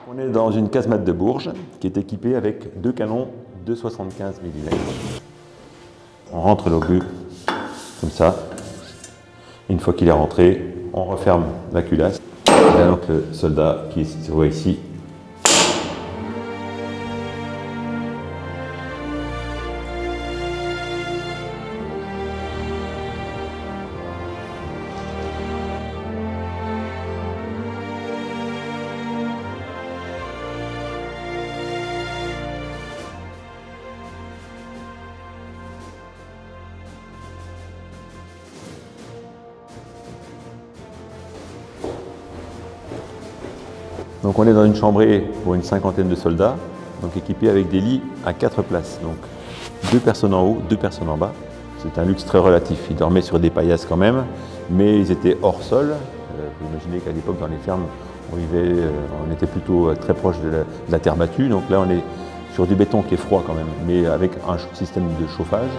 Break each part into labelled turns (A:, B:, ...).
A: On est dans une casemate de Bourges qui est équipée avec deux canons de 75 mm. On rentre l'obus comme ça. Une fois qu'il est rentré, on referme la culasse. Et là donc le soldat qui se voit ici. Donc on est dans une chambrée pour une cinquantaine de soldats, donc équipés avec des lits à 4 places. Donc 2 personnes en haut, 2 personnes en bas. C'est un luxe très relatif. Ils dormaient sur des paillasses quand même, mais ils étaient hors sol. Vous imaginez qu'à l'époque dans les fermes, on était plutôt très proche de la terre battue. Donc là on est sur du béton qui est froid quand même, mais avec un système de chauffage.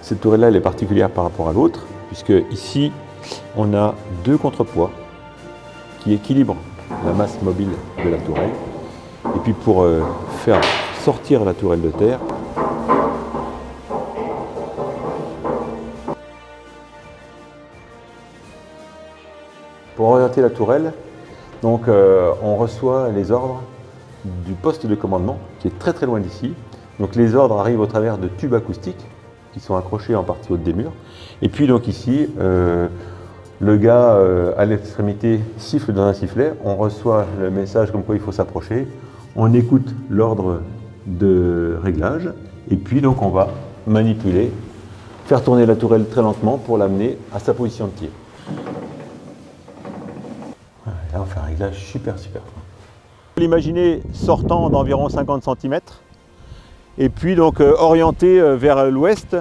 A: Cette tourelle-là, elle est particulière par rapport à l'autre, puisque ici, on a 2 contrepoids qui équilibrent la masse mobile de la tourelle. Et puis pour faire sortir la tourelle de terre, pour orienter la tourelle, donc, on reçoit les ordres du poste de commandement, qui est très très loin d'ici. Donc les ordres arrivent au travers de tubes acoustiques, qui sont accrochés en partie haute des murs. Et puis donc ici, le gars à l'extrémité siffle dans un sifflet, on reçoit le message comme quoi il faut s'approcher, on écoute l'ordre de réglage, et puis donc on va manipuler, faire tourner la tourelle très lentement pour l'amener à sa position de tir. Là on fait un réglage super. Vous l'imaginez sortant d'environ 50 cm, et puis donc orienté vers l'ouest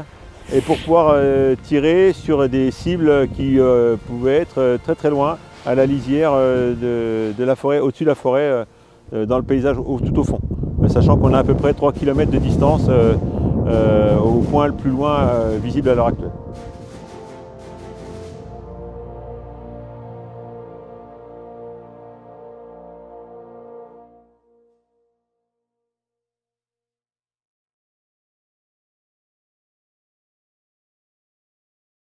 A: et pour pouvoir tirer sur des cibles qui pouvaient être très loin à la lisière de la forêt, au-dessus de la forêt, dans le paysage tout au fond. Sachant qu'on a à peu près 3 km de distance au point le plus loin visible à l'heure actuelle.